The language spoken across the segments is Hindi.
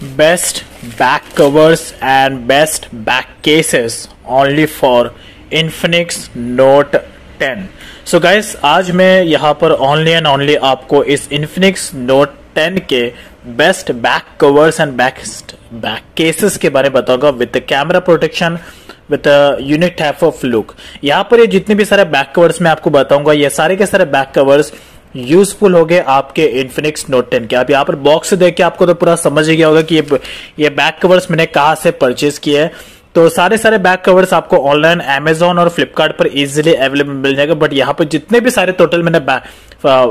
Best back covers and best back cases only for Infinix Note 10. So guys, आज मैं यहाँ पर ओनली एंड ओनली आपको इस Infinix Note 10 के best back covers and back cases के बारे में बताऊंगा with camera protection with unique type of look. यहाँ पर ये जितने भी सारे बैक कवर्स मैं आपको बताऊंगा, ये सारे के सारे बैक कवर्स यूजफुल हो गए आपके Infinix Note 10 के। आप यहाँ पर बॉक्स से देख के आपको तो पूरा समझ ही गया होगा कि ये बैक कवर्स मैंने कहाँ से परचेज किए हैं। तो सारे बैक कवर्स आपको ऑनलाइन Amazon और फ्लिपकार्ट पर इजीली अवेलेबल मिल जाएगा। बट यहाँ पर जितने भी सारे टोटल मैंने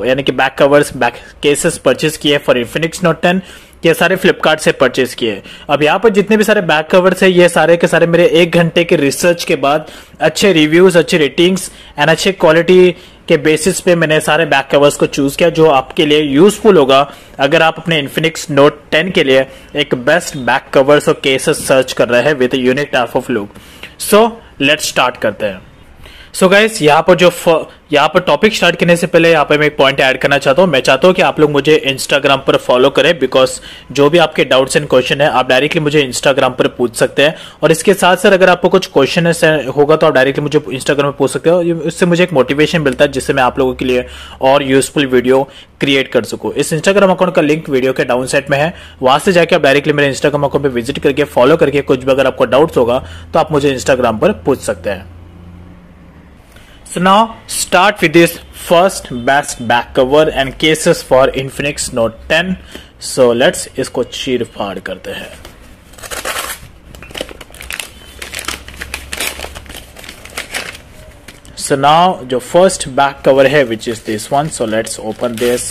यानी कि back covers back cases purchase किए फॉर Infinix Note 10, ये सारे फ्लिपकार्ट से परचेज किए। अब यहाँ पर जितने भी सारे बैक कवर्स है, ये सारे के सारे मेरे 1 घंटे के रिसर्च के बाद अच्छे रिव्यूज, अच्छे रेटिंग्स एंड अच्छे क्वालिटी के बेसिस पे मैंने सारे बैक कवर्स को चूज किया जो आपके लिए यूजफुल होगा अगर आप अपने Infinix Note 10 के लिए एक बेस्ट बैक कवर्स और केसेस सर्च कर रहे हैं with unique type of look. So let's start करते हैं। सो गाइस, यहाँ पर टॉपिक स्टार्ट करने से पहले यहाँ पे मैं एक पॉइंट ऐड करना चाहता हूँ। मैं चाहता हूँ कि आप लोग मुझे इंस्टाग्राम पर फॉलो करें, बिकॉज जो भी आपके डाउट्स एंड क्वेश्चन है आप डायरेक्टली मुझे इंस्टाग्राम पर पूछ सकते हैं। और इसके साथ साथ अगर आपको कुछ क्वेश्चन होगा तो आप डायरेक्टली मुझे इंस्टाग्राम पर पूछ सकते हो। इससे मुझे एक मोटिवेशन मिलता है जिससे मैं आप लोगों के लिए और यूजफुल वीडियो क्रिएट कर सकूँ। इस इंस्टाग्राम अकाउंट का लिंक वीडियो के डाउन साइड में है, वहां से जाकर आप डायरेक्टली मेरे इंस्टाग्राम अकाउंट पर विजिट करके फॉलो करके कुछ भी अगर आपको डाउट्स होगा तो आप मुझे इंस्टाग्राम पर पूछ सकते हैं। So now start with this first best back cover and cases for Infinix Note 10. So let's इसको चीर फाड़ करते हैं। So now जो first back cover है which is this one. So let's open this.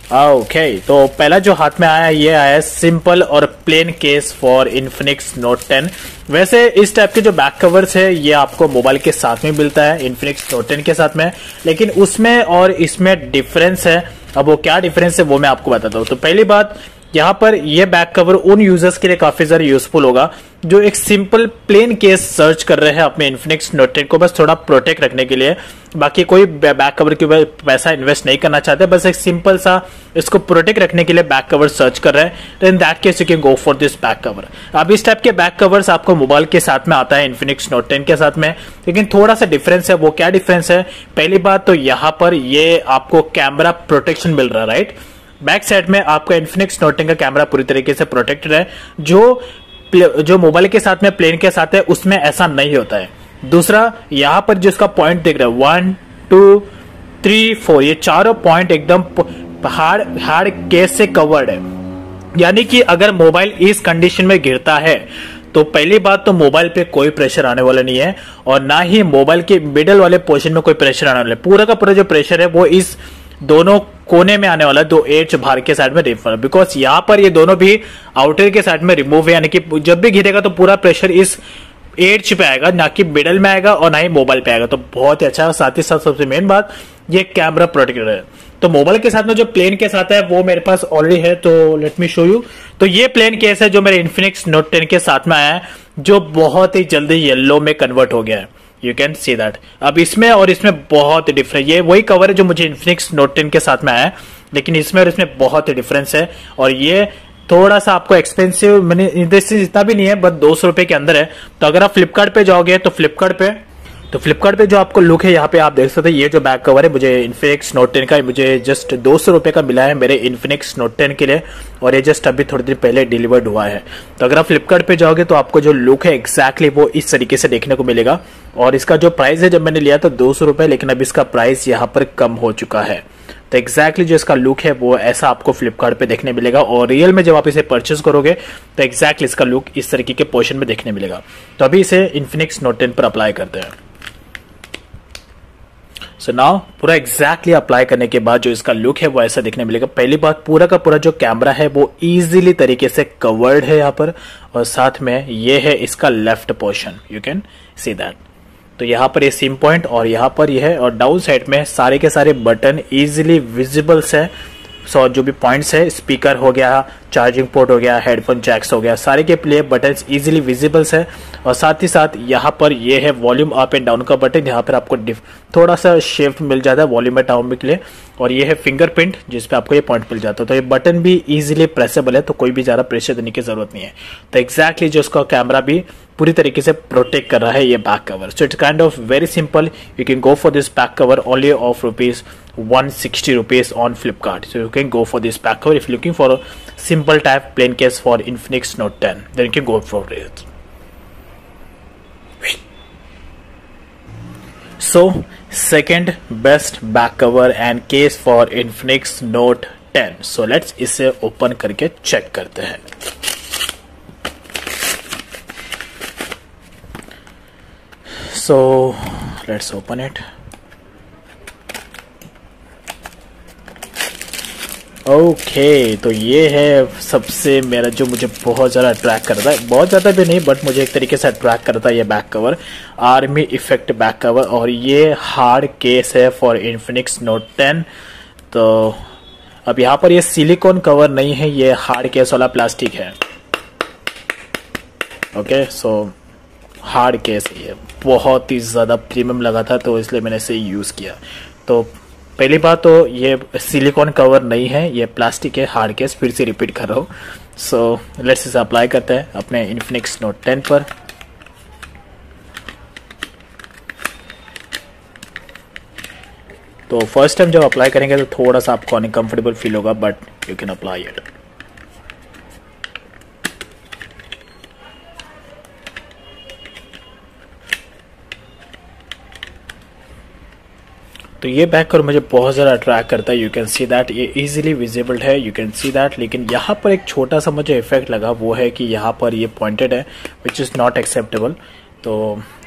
Okay, तो पहला जो हाथ में आया ये आया सिंपल और plain case for Infinix Note 10। वैसे इस टाइप के जो बैक कवर्स है ये आपको मोबाइल के साथ में मिलता है Infinix Note 10 के साथ में, लेकिन उसमें और इसमें डिफरेंस है। अब वो क्या डिफरेंस है वो मैं आपको बताता हूँ। तो पहली बात, यहाँ पर ये बैक कवर उन यूजर्स के लिए काफी ज्यादा यूजफुल होगा जो एक सिंपल प्लेन केस सर्च कर रहे हैं अपने Infinix Note 10 को बस थोड़ा प्रोटेक्ट रखने के लिए। बाकी कोई बैक कवर के ऊपर पैसा इन्वेस्ट नहीं करना चाहते, बस एक सिंपल सा इसको प्रोटेक्ट रखने के लिए बैक कवर सर्च कर रहे हैं। तो इन that case you can go for this back cover. अब इस टाइप के बैक कवर्स आपको मोबाइल के साथ में आता है Infinix Note 10 के साथ में, लेकिन थोड़ा सा डिफरेंस है। वो क्या डिफरेंस है? पहली बात तो यहाँ पर ये आपको कैमरा प्रोटेक्शन मिल रहा है, राइट। बैक साइड में आपका Infinix Note 10 का कैमरा पूरी तरीके से प्रोटेक्टेड है। जो मोबाइल के साथ में प्लेन के साथ है उसमें ऐसा नहीं होता है। दूसरा, यहाँ पर जो इसका पॉइंट देख रहे हैं 1 2 3 4, ये चारों पॉइंट एकदम हार्ड केस से कवर्ड है। यानी कि अगर मोबाइल इस कंडीशन में गिरता है तो पहली बात तो मोबाइल पे कोई प्रेशर आने वाला नहीं है और ना ही मोबाइल के मिडल वाले पोर्शन में कोई प्रेशर आने वाला है। पूरा का पूरा जो प्रेशर है वो इस दोनों कोने में आने वाला है, 2 एज बाहर के साइड में रिमूव, बिकॉज यहाँ पर ये दोनों भी आउटर के साइड में रिमूव है। यानी कि जब भी गिरेगा तो पूरा प्रेशर इस एज पे आएगा, ना कि मिडल में आएगा और ना ही मोबाइल पे आएगा। तो बहुत ही अच्छा। साथ ही साथ सबसे मेन बात, ये कैमरा प्रोटेक्टेड है। तो मोबाइल के साथ में जो प्लेन केस आता है वो मेरे पास ऑलरेडी है, तो लेट मी शो यू। तो ये प्लेन केस है जो मेरे Infinix Note 10 के साथ में आया है, जो बहुत ही जल्दी येलो में कन्वर्ट हो गया है। You can see that. अब इसमें और इसमें बहुत डिफरेंस, ये वही कवर है जो मुझे Infinix Note 10 के साथ में आया है, लेकिन इसमें और इसमें बहुत ही डिफरेंस है। और ये थोड़ा सा आपको एक्सपेंसिव, मैंने इतना भी नहीं है, बस 200 रुपए के अंदर है। तो अगर आप फ्लिपकार्ट पे जाओगे तो फ्लिपकार्ट पे जो आपको लुक है यहाँ पे आप देख सकते हैं। ये जो बैक कवर है मुझे Infinix Note 10 का मुझे जस्ट 200 रुपए का मिला है मेरे Infinix Note 10 के लिए, और ये जस्ट अभी थोड़ी देर पहले डिलीवर्ड हुआ है। तो अगर आप फ्लिपकार्ट पे जाओगे तो आपको जो लुक है एग्जैक्टली वो इस तरीके से देखने को मिलेगा। और इसका जो प्राइस है, जब मैंने लिया था 200 रुपए, लेकिन अब इसका प्राइस यहाँ पर कम हो चुका है। तो एग्जैक्टली जो इसका लुक है वो ऐसा आपको फ्लिपकार्ट पे देखने मिलेगा, और रियल में जब आप इसे परचेस करोगे तो एग्जैक्टली इसका लुक इस तरीके के पोर्शन में देखने मिलेगा। तो अभी इसे Infinix Note 10 पर अप्लाई करते हैं। सो नाउ पूरा एग्जैक्टली अप्लाई करने के बाद जो इसका लुक है वो ऐसा देखने मिलेगा। पहली बात, पूरा का पूरा जो कैमरा है वो इजीली तरीके से कवर्ड है यहाँ पर, और साथ में ये है इसका left portion, you can see that. तो यहाँ पर ये सिम पॉइंट और यहाँ पर ये है, और डाउन साइड में सारे के सारे बटन इजीली विजिबल्स है। सो जो भी पॉइंट्स है, स्पीकर हो गया, चार्जिंग पोर्ट हो गया, हेडफोन जैक्स हो गया, सारे के प्ले बटन्स इजीली विजिबल्स है। और साथ ही साथ यहाँ पर ये है वॉल्यूम अप एंड डाउन का बटन, यहाँ पर आपको थोड़ा सा शिफ्ट मिल जाता है वॉल्यूम एंड डाउन के लिए। और ये है फिंगरप्रिंट जिसपे आपको ये पॉइंट मिल जाता है। तो ये बटन भी इजीली प्रेसेबल है, तो कोई भी ज़्यादा प्रेशर देने की जरूरत नहीं है। तो एग्जैक्टली जो उसका कैमरा भी पूरी तरीके से प्रोटेक्ट कर रहा है ये back cover. So it's kind of very simple, you can go for this back cover only of ₹160 on Flipkart. So you can go for this back cover if you're looking for a simple type plain case for Infinix Note 10. Then you can go for it. So second best back cover and case for Infinix Note 10. So let's इसे ओपन करके चेक करते हैं। So let's open it. Okay तो ये है सबसे मेरा जो मुझे बहुत ज़्यादा अट्रैक्ट करता है, बहुत ज़्यादा भी नहीं बट मुझे एक तरीके से अट्रैक्ट करता है ये back cover, army effect back cover. और ये हार्ड केस है फॉर इन्फिनिक्स नोट 10। तो अब यहाँ पर ये सिलिकॉन कवर नहीं है, ये हार्ड केस वाला प्लास्टिक है। ओके सो हार्ड केस है, ये बहुत ही ज़्यादा प्रीमियम लगा था तो इसलिए मैंने इसे यूज़ किया। तो पहली बात तो ये सिलिकॉन कवर नहीं है, ये प्लास्टिक है, हार्ड केस, फिर से रिपीट कर रहा हूँ। सो लेट्स इसे अप्लाई करते हैं अपने इन्फिनिक्स नोट 10 पर। तो फर्स्ट टाइम जब अप्लाई करेंगे तो थोड़ा सा आपको अनकंफर्टेबल फील होगा but you can apply it. तो ये बैक कवर मुझे बहुत ज़्यादा अट्रैक्ट करता है। यू कैन सी दैट ये इजीली विजिबल है, यू कैन सी दैट। लेकिन यहाँ पर एक छोटा सा मुझे इफेक्ट लगा, वो है कि यहाँ पर ये पॉइंटेड है विच इज़ नॉट एक्सेप्टेबल। तो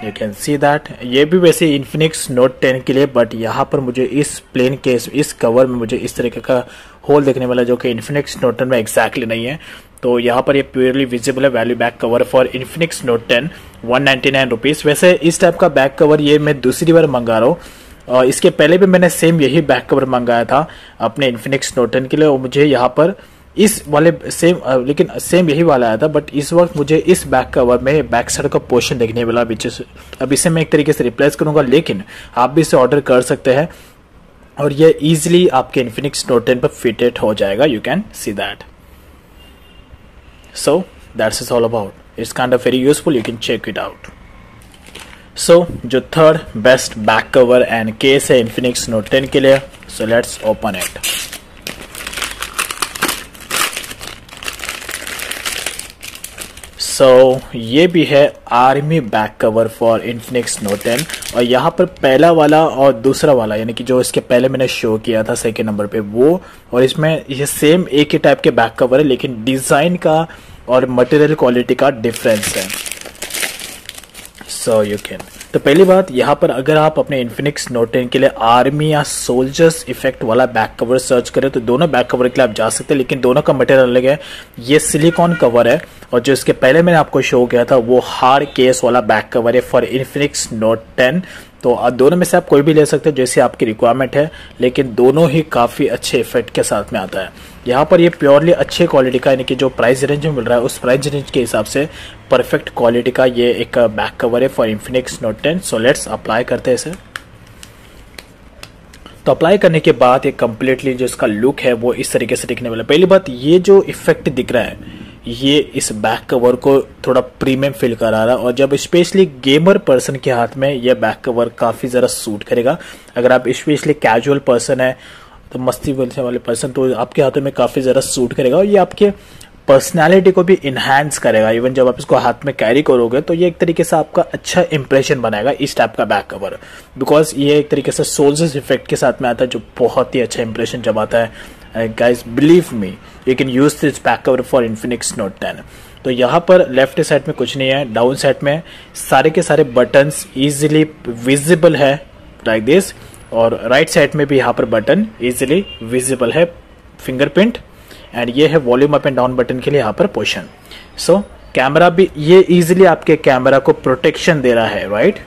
यू कैन सी दैट ये भी वैसे इन्फिनिक्स नोट 10 के लिए, बट यहाँ पर मुझे इस प्लेन केस इस कवर में मुझे इस तरीके का होल देखने वाला जो कि इन्फिनिक्स नोट 10 में एग्जैक्टली नहीं है। तो यहाँ पर ये प्योरली विजिबल है value back cover for Infinix Note 10 ₹199। वैसे इस टाइप का बैक कवर ये मैं दूसरी बार मंगा रहा हूँ, और इसके पहले भी मैंने सेम यही बैक कवर मंगाया था अपने इन्फिनिक्स नोट 10 के लिए, और मुझे यहाँ पर इस वाले लेकिन सेम यही वाला आया था। बट इस वक्त मुझे इस बैक कवर में बैक साइड का पोर्शन देखने वाला, अब इसे मैं एक तरीके से रिप्लेस करूंगा, लेकिन आप भी इसे ऑर्डर कर सकते हैं और ये इजीली आपके इन्फिनिक्स नोट 10 पर फिटेड हो जाएगा। You can see that. So that's is all about, it's kind of very useful, you can check it out. So जो third best back cover and case है इन्फिनिक्स नोट 10 के लिए, so let's open it. So ये भी है army back cover for Infinix Note 10, और यहाँ पर पहला वाला और दूसरा वाला यानी कि जो इसके पहले मैंने शो किया था सेकेंड नंबर पे वो, और इसमें ये सेम एक ही टाइप के बैक कवर है लेकिन डिजाइन का और मटेरियल क्वालिटी का डिफरेंस है। सो यू कैन, तो पहली बात यहाँ पर अगर आप अपने इन्फिनिक्स नोट 10 के लिए आर्मी या सोल्जर्स इफेक्ट वाला बैक कवर सर्च करें तो दोनों बैक कवर के लिए आप जा सकते हैं, लेकिन दोनों का मटेरियल अलग है। ये सिलिकॉन कवर है और जो इसके पहले मैंने आपको शो किया था वो हार्ड केस वाला बैक कवर है फॉर इन्फिनिक्स नोट 10। तो दोनों में से आप कोई भी ले सकते हैं जैसे आपकी रिक्वायरमेंट है, लेकिन दोनों ही काफ़ी अच्छे इफेक्ट के साथ में आता है। यहाँ पर ये प्योरली अच्छे क्वालिटी का यानी कि जो प्राइस रेंज में मिल रहा है उस प्राइस रेंज के हिसाब से परफेक्ट क्वालिटी का ये एक बैक कवर है for Infinix Note 10। So let's apply करते हैं इसे। तो अप्लाई करने के बाद ये कम्प्लीटली जो इसका लुक है वो इस तरीके से दिखने वाला है। पहली बात, ये जो इफेक्ट दिख रहा है ये इस बैक कवर को थोड़ा प्रीमियम फील करा रहा है, और जब स्पेशली गेमर पर्सन के हाथ में ये बैक कवर काफ़ी ज़रा सूट करेगा। अगर आप स्पेशली कैजुअल पर्सन है तो मस्ती बोलने वाले पर्सन, तो आपके हाथों में काफ़ी ज़रा सूट करेगा और ये आपके पर्सनैलिटी को भी इन्हांस करेगा। इवन जब आप इसको हाथ में कैरी करोगे तो ये एक तरीके से आपका अच्छा इंप्रेशन बनाएगा इस टाइप का बैक कवर, बिकॉज ये एक तरीके से सोल्जर्स इफेक्ट के साथ में आता है जो बहुत ही अच्छा इंप्रेशन जब आता है। Guys believe me, you can use this back cover for Infinix Note 10। तो यहाँ पर लेफ्ट साइड में कुछ नहीं है, डाउन साइड में सारे के सारे बटन्स इजीली विजिबल है लाइक दिस, और राइट साइड में भी यहाँ पर बटन इजीली विजिबल है, फिंगरप्रिंट, एंड ये है volume up and down button के लिए यहाँ पर पोजीशन। सो कैमरा भी ये इजीली आपके कैमरा को प्रोटेक्शन दे रहा है, right,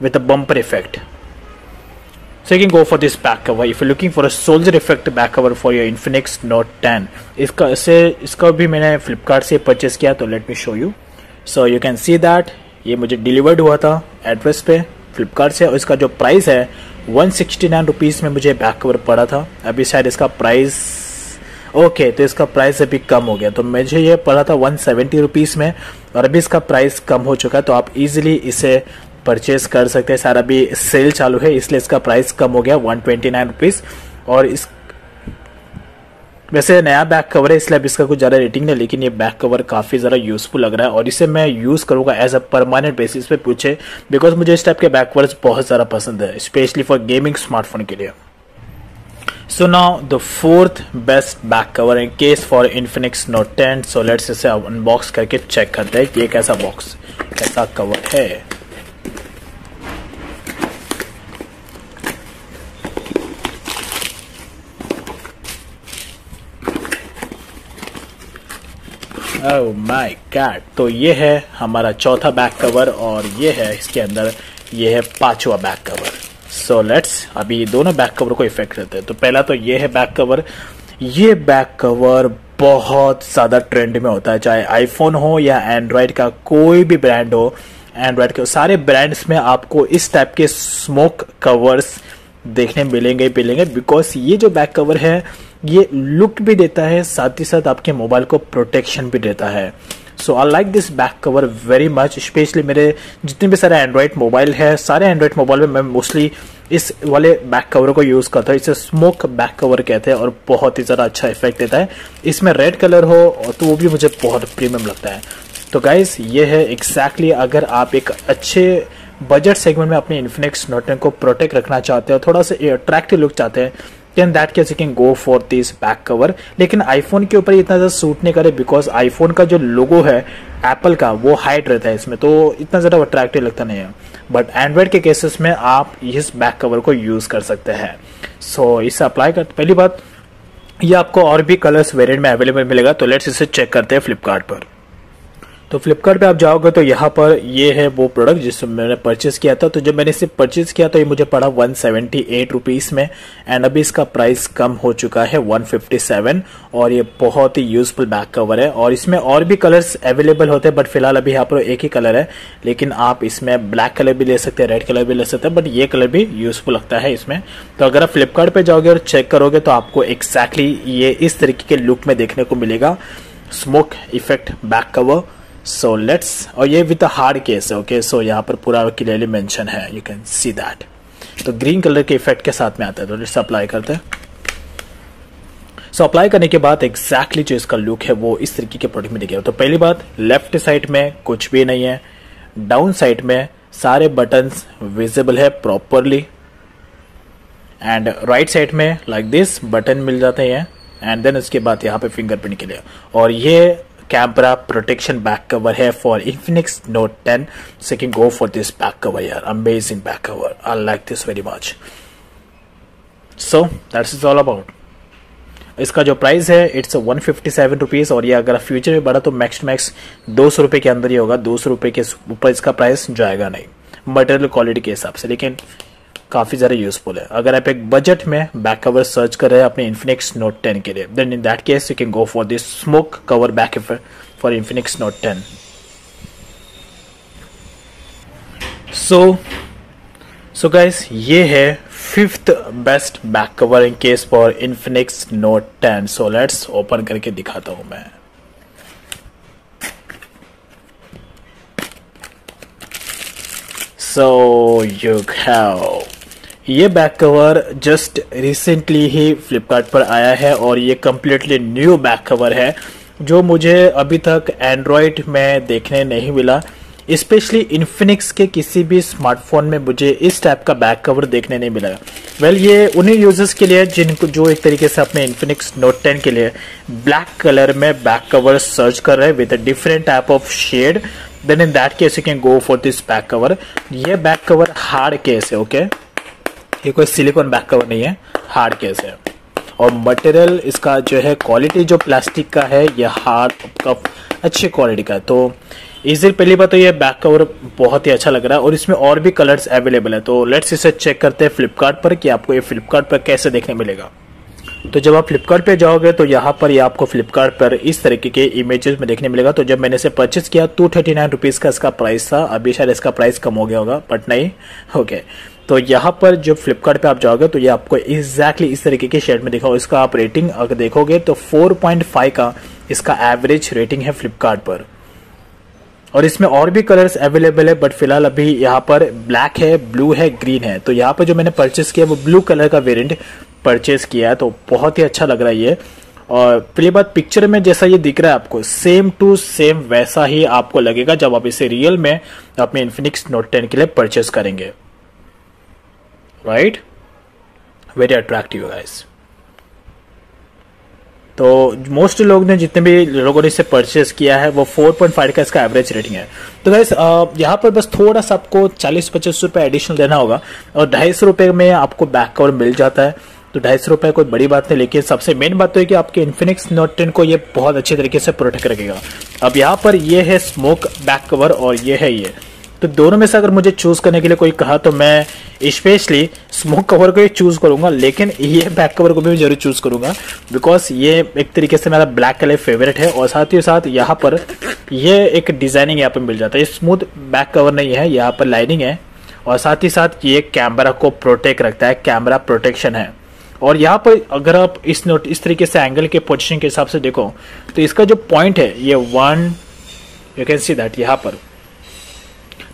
with a bumper effect. So you can go for this back cover if you're looking for a soldier effect back cover for your Infinix Note 10. इसका भी मैंने Flipkart से परचेस किया, तो let me show you. So you can see that ये मुझे डिलीवर्ड हुआ था एड्रेस पे फ्लिपकार्ट से, और इसका जो प्राइस है 169 रुपीज़ में मुझे बैक कवर पड़ा था। अभी शायद इसका प्राइस ओके तो इसका प्राइस अभी कम हो गया, तो मुझे ये पड़ा था 170 रुपीज़ में और अभी इसका प्राइस कम हो चुका है, तो आप इजीली इसे परचेज कर सकते हैं। सारा अभी सेल चालू है इसलिए इसका प्राइस कम हो गया 129 रुपीज़। और इस वैसे नया बैक कवर है इसलिए अब इसका कुछ ज़्यादा रेटिंग नहीं, लेकिन ये बैक कवर काफ़ी ज़्यादा यूज़फुल लग रहा है और इसे मैं यूज़ करूँगा एज अ परमानेंट बेसिस पे पूछे, बिकॉज मुझे इस टाइप के बैक कवर्स बहुत ज़्यादा पसंद है, स्पेशली फॉर गेमिंग स्मार्टफोन के लिए। So now the fourth best back cover in case for Infinix Note 10। So let's इसे अनबॉक्स करके चेक करते हैं कि ये कैसा बॉक्स कैसा कवर है। ओह माय गॉड, तो ये है हमारा चौथा बैक कवर और ये है इसके अंदर ये है पांचवा बैक कवर। सो लेट्स अभी दोनों बैक कवर को इफेक्ट करते हैं। तो पहला तो ये है बैक कवर। ये बैक कवर बहुत ज़्यादा ट्रेंड में होता है, चाहे आईफोन हो या एंड्रॉयड का कोई भी ब्रांड हो। एंड्रॉयड के सारे ब्रांड्स में आपको इस टाइप के स्मोक कवर्स देखने मिलेंगे बिकॉज ये जो बैक कवर है ये लुक भी देता है, साथ ही साथ आपके मोबाइल को प्रोटेक्शन भी देता है। So I like this back cover very much, specially मेरे जितने भी सारे एंड्रॉयड मोबाइल है, सारे एंड्रॉयड मोबाइल में मैं मोस्टली इस वाले बैक कवर को यूज़ करता हूँ। इसे स्मोक बैक कवर कहते हैं और बहुत ही ज़्यादा अच्छा इफेक्ट देता है। इसमें रेड कलर हो तो वो भी मुझे बहुत प्रीमियम लगता है। तो गाइज ये है एग्जैक्टली अगर आप एक अच्छे बजट सेगमेंट में अपने इन्फिनिक्स नोट 10 को प्रोटेक्ट रखना चाहते हो, थोड़ा सा अट्रैक्टिव लुक चाहते हैं, then that case you can go for this back cover. लेकिन आईफोन के ऊपर इतना ज़्यादा सूट नहीं करे बिकॉज आईफोन का जो लोगो है एप्पल का वो हाइड रहता है इसमें, तो इतना ज़्यादा अट्रैक्टिव लगता नहीं है। बट एंड्रॉयड के केसेस में आप इस बैक कवर को यूज़ कर सकते हैं। सो इसे अप्लाई कर, पहली बात ये आपको और भी कलर्स वेरिएंट में अवेलेबल मिलेगा। तो लेट्स इसे चेक करते हैं फ्लिपकार्ट पर। तो फ्लिपकार्ट पे आप जाओगे तो यहाँ पर ये है वो प्रोडक्ट जिससे मैंने परचेज किया था। तो जब मैंने इसे परचेज किया तो ये मुझे पड़ा 178 रुपीज़ में एंड अभी इसका प्राइस कम हो चुका है 157। और ये बहुत ही यूजफुल बैक कवर है और इसमें और भी कलर्स अवेलेबल होते हैं, बट फिलहाल अभी यहाँ पर एक ही कलर है। लेकिन आप इसमें ब्लैक कलर भी ले सकते हैं, रेड कलर भी ले सकते हैं, बट ये कलर भी यूजफुल लगता है इसमें। तो अगर आप फ्लिपकार्ट पे जाओगे और चेक करोगे तो आपको एक्जैक्टली ये इस तरीके के लुक में देखने को मिलेगा, smoke effect back cover. So let's, और ये विद हार्ड केस है, ओके। सो यहाँ पर पूरा क्लियरली मेंशन है, यू कैन सी दैट। तो ग्रीन कलर के इफेक्ट के साथ में आता है। तो लेट्स अप्लाई करते हैं। सो अप्लाई करने के बाद एग्जैक्टली जो इसका लुक है वो इस तरीके के प्रोडक्ट में दिखेगा। तो पहली बात, लेफ्ट साइड में कुछ भी नहीं है, डाउन साइड में सारे बटन्स विजिबल है प्रॉपरली एंड राइट साइड में लाइक दिस बटन मिल जाते हैं एंड देन उसके बाद यहाँ पे फिंगरप्रिंट के लिए। और ये कैमरा प्रोटेक्शन बैक कवर है for Infinix Note 10। So can go for this back cover यार, amazing back cover, I like this very much. So that's is all about. इसका जो प्राइस है इट्स 157 रुपीज़ और ये अगर फ्यूचर में बढ़ा तो मैक्स टू मैक्स 200 रुपये के अंदर ही होगा, 200 रुपये के ऊपर इसका प्राइस जाएगा नहीं मटेरियल क्वालिटी के हिसाब से, लेकिन काफ़ी ज़्यादा यूजफुल है। अगर आप एक बजट में बैक कवर सर्च कर रहे हैं अपने इन्फिनिक्स नोट 10 के लिए, then in that case you can go for this smoke cover back for Infinix Note 10। So guys ये है fifth best back cover in case for Infinix Note 10। So let's open करके दिखाता हूं मैं। सो यू हैव ये बैक कवर जस्ट रिसेंटली ही फ्लिपकार्ट पर आया है और ये कम्प्लीटली न्यू बैक कवर है जो मुझे अभी तक एंड्रॉयड में देखने नहीं मिला। स्पेशली इन्फिनिक्स के किसी भी स्मार्टफोन में मुझे इस टाइप का बैक कवर देखने नहीं मिला। वेल ये उन्हीं यूजर्स के लिए जिनको जो एक तरीके से अपने इन्फिनिक्स नोट 10 के लिए ब्लैक कलर में बैक कवर सर्च कर रहे हैं with a different type of shade, then in that case you can go for this back cover. ये बैक कवर हार्ड केस है, ओके ये कोई सिलिकॉन बैक कवर नहीं है, हार्ड केस है। और मटेरियल इसका जो है क्वालिटी जो प्लास्टिक का है ये हार्ड का अच्छी क्वालिटी का है। तो इसी पहली बात तो ये बैक कवर बहुत ही अच्छा लग रहा है और इसमें और भी कलर्स अवेलेबल है। तो लेट्स इसे चेक करते हैं फ्लिपकार्ट पर कि आपको ये फ्लिपकार्ट पर कैसे देखने मिलेगा। तो जब आप फ्लिपकार्ट पे जाओगे तो यहाँ पर ये आपको फ्लिपकार्ट पर इस तरीके के इमेजेस में देखने मिलेगा। तो जब मैंने इसे परचेस किया 239 रुपीज़ का इसका प्राइस था, अभी शायद इसका प्राइस कम हो गया होगा बट नहीं। ओके, तो यहाँ पर जब फ्लिपकार्ट पे आप जाओगे तो ये आपको एग्जैक्टली इस तरीके के शेड में दिखाओ। इसका आप रेटिंग अगर देखोगे तो 4.5 का इसका एवरेज रेटिंग है फ्लिपकार्ट पर। और इसमें और भी कलर्स अवेलेबल है बट फिलहाल अभी यहाँ पर ब्लैक है, ब्लू है, ग्रीन है। तो यहाँ पर जो मैंने परचेस किया वो ब्लू कलर का वेरिएंट परचेस किया है, तो बहुत ही अच्छा लग रहा है ये। और पहली बात, पिक्चर में जैसा ये दिख रहा है आपको सेम टू सेम वैसा ही आपको लगेगा जब आप इसे रियल में अपने इन्फिनिक्स नोट 10 के लिए परचेस करेंगे। Right, very attractive guys. तो मोस्ट लोग ने, जितने भी लोगों ने इसे परचेस किया है वो 4.5 का इसका एवरेज रेटिंग है। तो गाइस यहाँ पर बस थोड़ा सा आपको 40-25 रुपए एडिशनल देना होगा और 250 रुपए में आपको बैक कवर मिल जाता है। तो 250 रुपए कोई बड़ी बात नहीं, लेकिन सबसे मेन बात तो है कि आपके इन्फिनिक्स नोट 10 को ये बहुत अच्छे तरीके से प्रोटेक्ट रखेगा। अब यहाँ पर ये है स्मोक बैक कवर और ये है ये, तो दोनों में से अगर मुझे चूज करने के लिए कोई कहा तो मैं स्पेशली स्मोक कवर को ही चूज करूंगा, लेकिन ये बैक कवर को भी जरूर चूज करूंगा बिकॉज ये एक तरीके से मेरा ब्लैक कलर फेवरेट है। और साथ ही साथ यहाँ पर ये एक डिजाइनिंग यहाँ पे मिल जाता है, स्मूथ बैक कवर नहीं है, यहाँ पर लाइनिंग है। और साथ ही साथ ये कैमरा को प्रोटेक्ट रखता है, कैमरा प्रोटेक्शन है। और यहाँ पर अगर आप इस तरीके से एंगल के पोजिशन के हिसाब से देखो तो इसका जो पॉइंट है ये 1, यू कैन सी दैट यहाँ पर।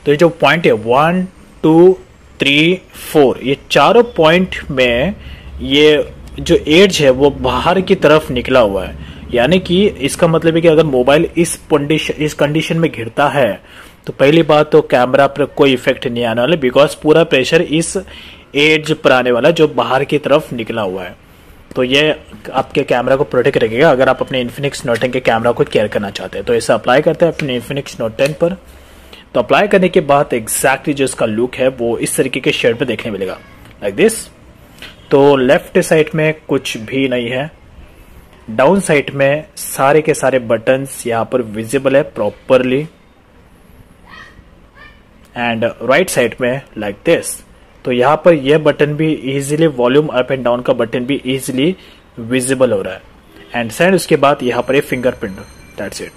तो ये जो पॉइंट है 1, 2, 3, 4, ये चारों पॉइंट में ये जो एज है वो बाहर की तरफ निकला हुआ है। यानी कि इसका मतलब है कि अगर मोबाइल इस कंडीशन में गिरता है तो पहली बात तो कैमरा पर कोई इफेक्ट नहीं आने वाला, बिकॉज पूरा प्रेशर इस एज पर आने वाला जो बाहर की तरफ निकला हुआ है। तो ये आपके कैमरा को प्रोटेक्ट रखेगा अगर आप अपने इन्फिनिक्स नोट 10 के कैमरा को केयर करना चाहते हैं। तो इसे अप्लाई करते हैं अपने इन्फिनिक्स नोट 10 पर। तो अप्लाई करने के बाद एग्जैक्टली जो इसका लुक है वो इस तरीके के शेड पे देखने मिलेगा, लाइक दिस। तो लेफ्ट साइड में कुछ भी नहीं है, डाउन साइड में सारे के सारे बटन्स यहाँ पर विजिबल है प्रॉपरली, एंड राइट साइड में लाइक दिस। तो यहाँ पर यह बटन भी easily, volume up and down का बटन भी इजीली विजिबल हो रहा है। एंड सेंड उसके बाद यहाँ पर एक फिंगरप्रिंट, दैट्स इट।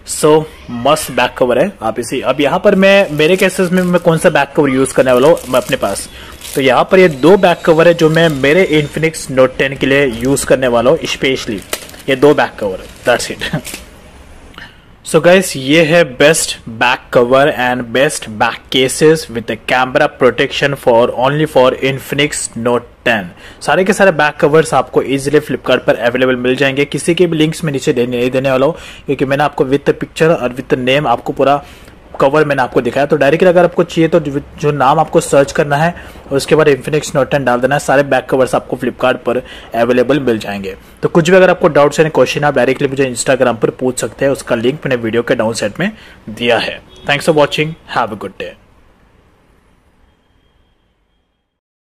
सो मस्त बैक कवर है, आप इसे। अब यहाँ पर मैं मेरे केसेस में मैं कौन सा बैक कवर यूज करने वाला हूँ मैं अपने पास, तो यहाँ पर ये 2 बैक कवर है जो मैं मेरे इन्फिनिक्स नोट 10 के लिए यूज करने वाला हूँ स्पेशली। ये 2 बैक कवर है, दैट्स इट। सो गाइस, ये है best back cover and best back cases with camera protection for only for Infinix Note 10। सारे के सारे बैक कवर्स आपको इजीली फ्लिपकार्ट पर अवेलेबल मिल जाएंगे। किसी के भी लिंक्स में नीचे नहीं देने वाला हूँ क्योंकि मैंने आपको विद पिक्चर और विद नेम आपको पूरा कवर मैंने आपको दिखाया। तो डायरेक्टली अगर आपको चाहिए तो जो नाम आपको सर्च करना है और उसके बाद इन्फिनिक्स नोट 10 डाल देना है, सारे बैक कवर्स आपको फ्लिपकार्ट पर अवेलेबल मिल जाएंगे। तो कुछ भी अगर आपको डाउट्स या क्वेश्चन आप डायरेक्टली मुझे इंस्टाग्राम पर पूछ सकते हैं, उसका लिंक मैंने वीडियो के डाउन साइड में दिया है। Thanks for watching, have a good day.